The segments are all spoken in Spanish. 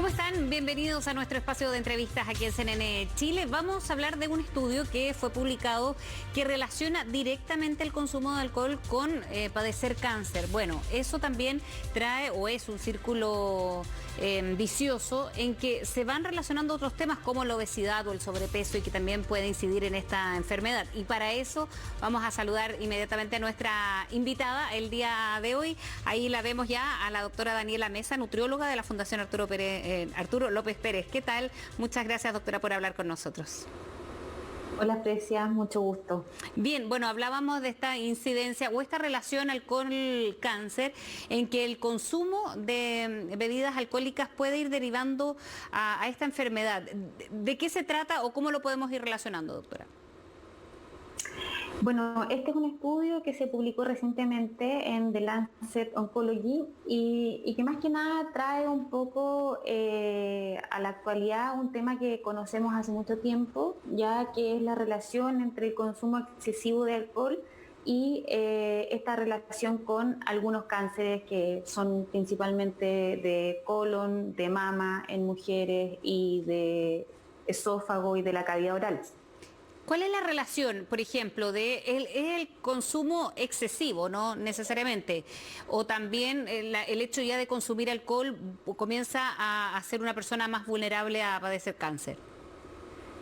¿Cómo están? Bienvenidos a nuestro espacio de entrevistas aquí en CNN Chile. Vamos a hablar de un estudio que fue publicado que relaciona directamente el consumo de alcohol con padecer cáncer. Bueno, eso también trae o es un círculo vicioso en que se van relacionando otros temas como la obesidad o el sobrepeso y que también puede incidir en esta enfermedad. Y para eso vamos a saludar inmediatamente a nuestra invitada el día de hoy. Ahí la vemos ya a la doctora Daniela Mesa, nutrióloga de la Fundación Arturo López Pérez. ¿Qué tal? Muchas gracias, doctora, por hablar con nosotros. Hola, Precia, mucho gusto. Bien, bueno, hablábamos de esta incidencia o esta relación alcohol-cáncer en que el consumo de bebidas alcohólicas puede ir derivando a esta enfermedad. ¿De qué se trata o cómo lo podemos ir relacionando, doctora? Bueno, este es un estudio que se publicó recientemente en The Lancet Oncology y que más que nada trae un poco a la actualidad un tema que conocemos hace mucho tiempo, ya que es la relación entre el consumo excesivo de alcohol y esta relación con algunos cánceres que son principalmente de colon, de mama en mujeres y de esófago y de la cavidad oral. ¿Cuál es la relación, por ejemplo, de el consumo excesivo, no necesariamente, o también el hecho ya de consumir alcohol comienza a hacer una persona más vulnerable a padecer cáncer?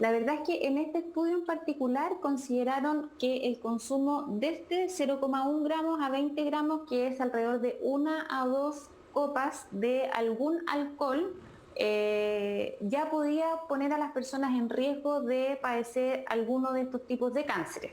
La verdad es que en este estudio en particular consideraron que el consumo desde 0,1 gramos a 20 gramos, que es alrededor de 1 a 2 copas de algún alcohol, ya podía poner a las personas en riesgo de padecer alguno de estos tipos de cánceres.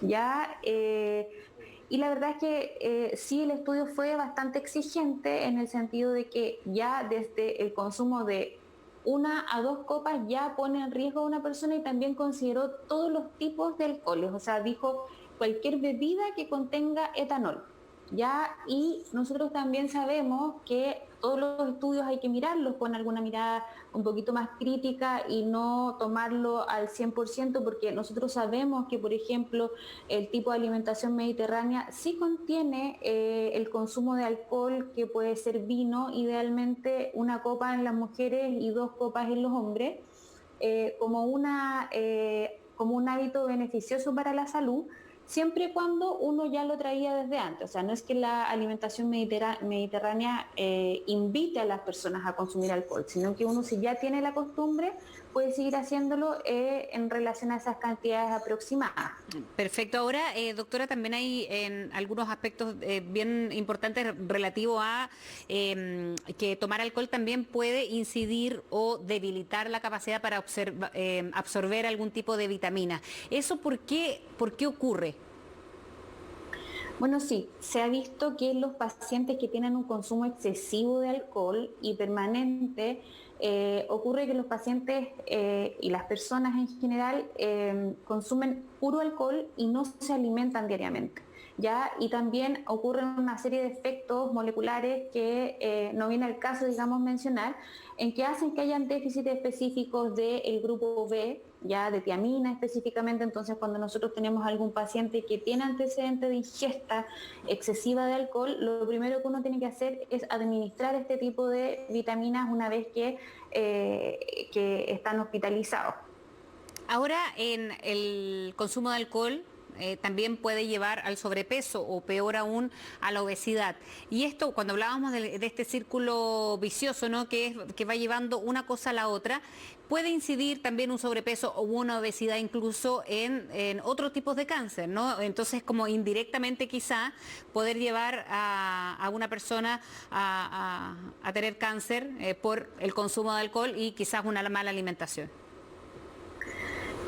¿Ya? Y la verdad es que sí, el estudio fue bastante exigente en el sentido de que ya desde el consumo de 1 a 2 copas ya pone en riesgo a una persona y también consideró todos los tipos de alcoholes, o sea, dijo cualquier bebida que contenga etanol. ¿Ya? Y nosotros también sabemos que todos los estudios hay que mirarlos con alguna mirada un poquito más crítica y no tomarlo al 100% porque nosotros sabemos que, por ejemplo, el tipo de alimentación mediterránea sí contiene el consumo de alcohol, que puede ser vino, idealmente 1 copa en las mujeres y 2 copas en los hombres, como un hábito beneficioso para la salud, siempre y cuando uno ya lo traía desde antes. O sea, no es que la alimentación mediterránea invite a las personas a consumir alcohol, sino que uno, si ya tiene la costumbre, puede seguir haciéndolo en relación a esas cantidades aproximadas. Perfecto. Ahora, doctora, también hay en algunos aspectos bien importantes relativo a que tomar alcohol también puede incidir o debilitar la capacidad para absorber algún tipo de vitamina. ¿Eso por qué ocurre? Bueno, sí, se ha visto que los pacientes que tienen un consumo excesivo de alcohol y permanente, ocurre que los pacientes y las personas en general consumen puro alcohol y no se alimentan diariamente. ¿Ya? Y también ocurren una serie de efectos moleculares que no viene al caso, digamos, mencionar, en que hacen que hayan déficits específicos del grupo B, ya de tiamina específicamente. Entonces, cuando nosotros tenemos algún paciente que tiene antecedente de ingesta excesiva de alcohol, lo primero que uno tiene que hacer es administrar este tipo de vitaminas una vez que están hospitalizados. Ahora, en el consumo de alcohol también puede llevar al sobrepeso o peor aún a la obesidad. Y esto, cuando hablábamos de este círculo vicioso, ¿no? Que va llevando una cosa a la otra, puede incidir también un sobrepeso o una obesidad incluso en otros tipos de cáncer, ¿no? Entonces, como indirectamente quizá poder llevar a una persona a tener cáncer por el consumo de alcohol y quizás una mala alimentación.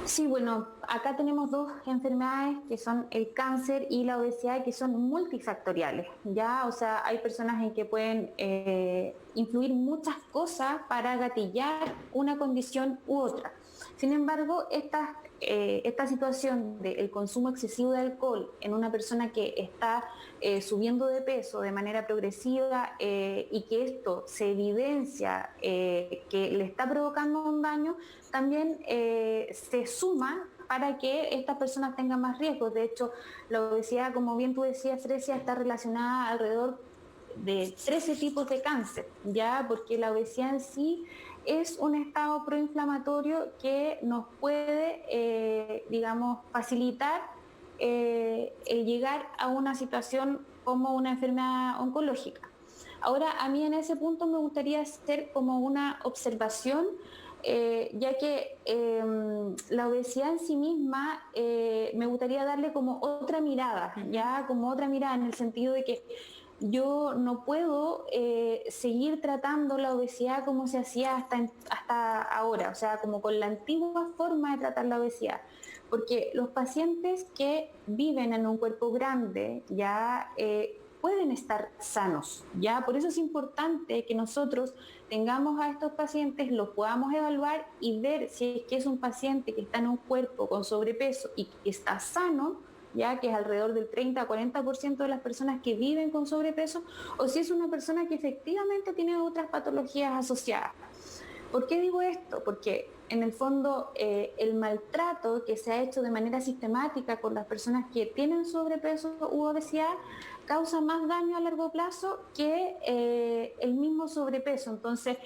Sí, bueno, acá tenemos dos enfermedades que son el cáncer y la obesidad, que son multifactoriales, ¿ya? O sea, hay personas en que pueden influir muchas cosas para gatillar una condición u otra. Sin embargo, esta situación del consumo excesivo de alcohol en una persona que está subiendo de peso de manera progresiva y que esto se evidencia que le está provocando un daño, también se suma para que estas personas tengan más riesgos. De hecho, la obesidad, como bien tú decías, Frecia, está relacionada alrededor de 13 tipos de cáncer, ya, porque la obesidad en sí es un estado proinflamatorio que nos puede, digamos, facilitar el llegar a una situación como una enfermedad oncológica. Ahora, a mí en ese punto me gustaría hacer como una observación, ya que la obesidad en sí misma me gustaría darle como otra mirada, ya como otra mirada en el sentido de que yo no puedo seguir tratando la obesidad como se hacía hasta ahora, o sea, como con la antigua forma de tratar la obesidad. Porque los pacientes que viven en un cuerpo grande ya pueden estar sanos, ya por eso es importante que nosotros tengamos a estos pacientes, los podamos evaluar y ver si es que es un paciente que está en un cuerpo con sobrepeso y que está sano, ya que es alrededor del 30 a 40% de las personas que viven con sobrepeso, o si es una persona que efectivamente tiene otras patologías asociadas. ¿Por qué digo esto? Porque en el fondo el maltrato que se ha hecho de manera sistemática con las personas que tienen sobrepeso u obesidad causa más daño a largo plazo que el mismo sobrepeso. Entonces,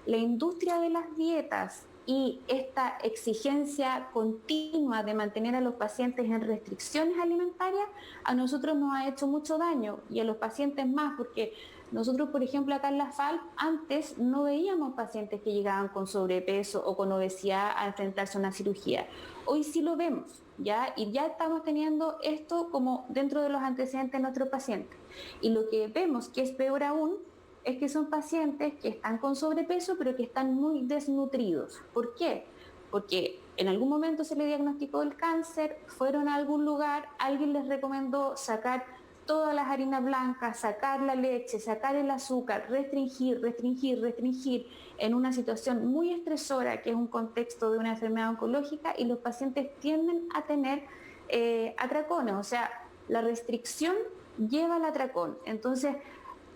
la industria de las dietas y esta exigencia continua de mantener a los pacientes en restricciones alimentarias a nosotros nos ha hecho mucho daño y a los pacientes más, porque nosotros, por ejemplo, acá en la FAL, antes no veíamos pacientes que llegaban con sobrepeso o con obesidad a enfrentarse a una cirugía. Hoy sí lo vemos, ¿ya? Y ya estamos teniendo esto como dentro de los antecedentes de nuestros pacientes. Y lo que vemos, que es peor aún, es que son pacientes que están con sobrepeso, pero que están muy desnutridos. ¿Por qué? Porque en algún momento se le diagnosticó el cáncer, fueron a algún lugar, alguien les recomendó sacar todas las harinas blancas, sacar la leche, sacar el azúcar, restringir en una situación muy estresora que es un contexto de una enfermedad oncológica y los pacientes tienden a tener atracones, o sea, la restricción lleva al atracón. Entonces,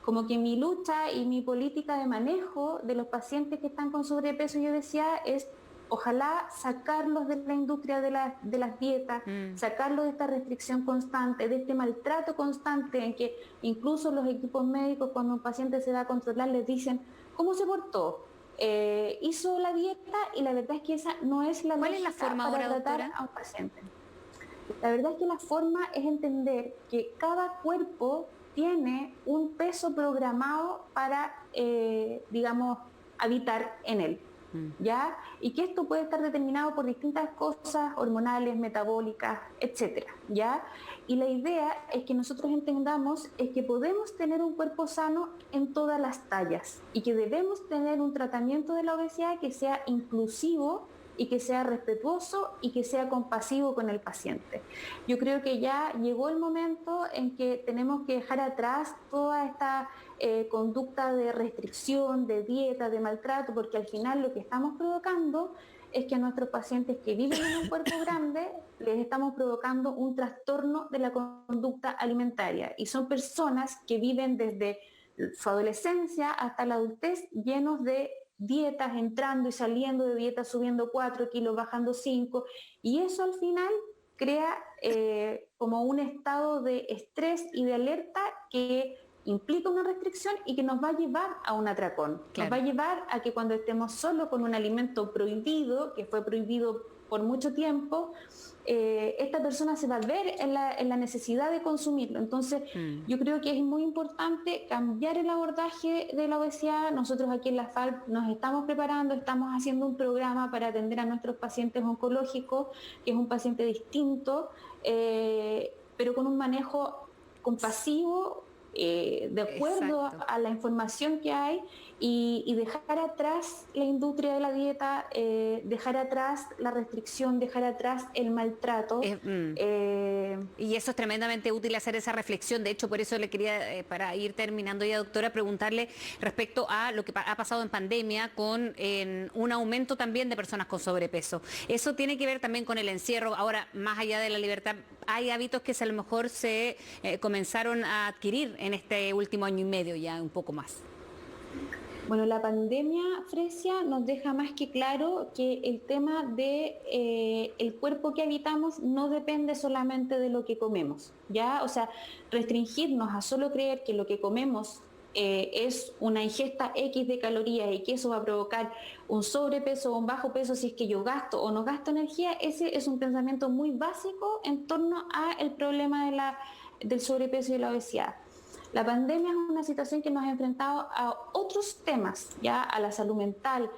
como que mi lucha y mi política de manejo de los pacientes que están con sobrepeso y obesidad es ojalá sacarlos de la industria de las dietas, sacarlos de esta restricción constante, de este maltrato constante en que incluso los equipos médicos cuando un paciente se va a controlar les dicen ¿cómo se portó? Hizo la dieta y la verdad es que esa no es la ¿Cuál es la lógica forma para ahora, tratar doctora? a un paciente. La verdad es que la forma es entender que cada cuerpo tiene un peso programado para, digamos, habitar en él, ¿ya? Y que esto puede estar determinado por distintas cosas hormonales, metabólicas, etcétera, ¿ya? Y la idea es que nosotros entendamos es que podemos tener un cuerpo sano en todas las tallas y que debemos tener un tratamiento de la obesidad que sea inclusivo y que sea respetuoso y que sea compasivo con el paciente. Yo creo que ya llegó el momento en que tenemos que dejar atrás toda esta conducta de restricción, de dieta, de maltrato, porque al final lo que estamos provocando es que a nuestros pacientes que viven en un cuerpo grande les estamos provocando un trastorno de la conducta alimentaria y son personas que viven desde su adolescencia hasta la adultez llenos de dietas, entrando y saliendo de dietas, subiendo 4 kilos, bajando 5, y eso al final crea como un estado de estrés y de alerta que implica una restricción y que nos va a llevar a un atracón. Nos va a llevar a que cuando estemos solo con un alimento prohibido, que fue prohibido por mucho tiempo, esta persona se va a ver en la necesidad de consumirlo. Entonces, yo creo que es muy importante cambiar el abordaje de la obesidad. Nosotros aquí en la FALP nos estamos preparando, estamos haciendo un programa para atender a nuestros pacientes oncológicos, que es un paciente distinto, pero con un manejo compasivo, de acuerdo a la información que hay y dejar atrás la industria de la dieta, dejar atrás la restricción, dejar atrás el maltrato. Y eso es tremendamente útil hacer esa reflexión. De hecho, por eso le quería, para ir terminando ya, doctora, preguntarle respecto a lo que ha pasado en pandemia con un aumento también de personas con sobrepeso. Eso tiene que ver también con el encierro. Ahora, más allá de la libertad, hay hábitos que a lo mejor se comenzaron a adquirir en este último año y medio, ya un poco más. Bueno, la pandemia, Fresia, nos deja más que claro que el tema de el cuerpo que habitamos no depende solamente de lo que comemos, ¿ya? O sea, restringirnos a solo creer que lo que comemos es una ingesta X de calorías y que eso va a provocar un sobrepeso o un bajo peso si es que yo gasto o no gasto energía, ese es un pensamiento muy básico en torno al problema del sobrepeso y de la obesidad. La pandemia es una situación que nos ha enfrentado a otros temas, ya a la salud mental.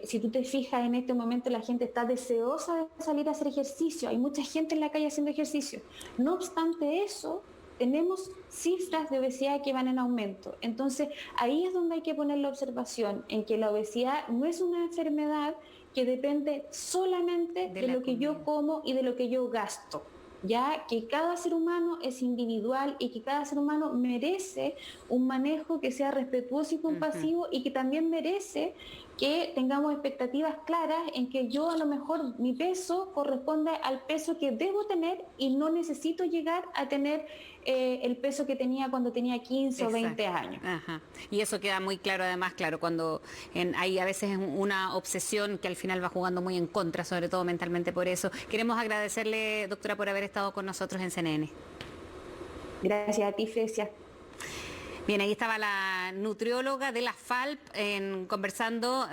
Si tú te fijas, en este momento la gente está deseosa de salir a hacer ejercicio, hay mucha gente en la calle haciendo ejercicio. No obstante eso, tenemos cifras de obesidad que van en aumento. Entonces, ahí es donde hay que poner la observación, en que la obesidad no es una enfermedad que depende solamente de lo que yo como y de lo que yo gasto. Ya que cada ser humano es individual y que cada ser humano merece un manejo que sea respetuoso y compasivo y que también merece que tengamos expectativas claras en que yo a lo mejor mi peso corresponde al peso que debo tener y no necesito llegar a tener el peso que tenía cuando tenía 15 o 20 años. Ajá. Y eso queda muy claro además, claro, cuando hay a veces una obsesión que al final va jugando muy en contra, sobre todo mentalmente por eso. Queremos agradecerle, doctora, por haber estado con nosotros en CNN. Gracias a ti, Fresia. Bien, ahí estaba la nutrióloga de la FALP conversando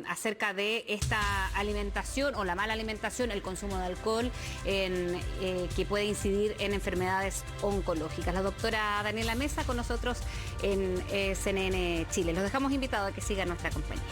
acerca de esta alimentación o la mala alimentación, el consumo de alcohol que puede incidir en enfermedades oncológicas. La doctora Daniela Mesa con nosotros en CNN Chile. Los dejamos invitados a que sigan nuestra compañía.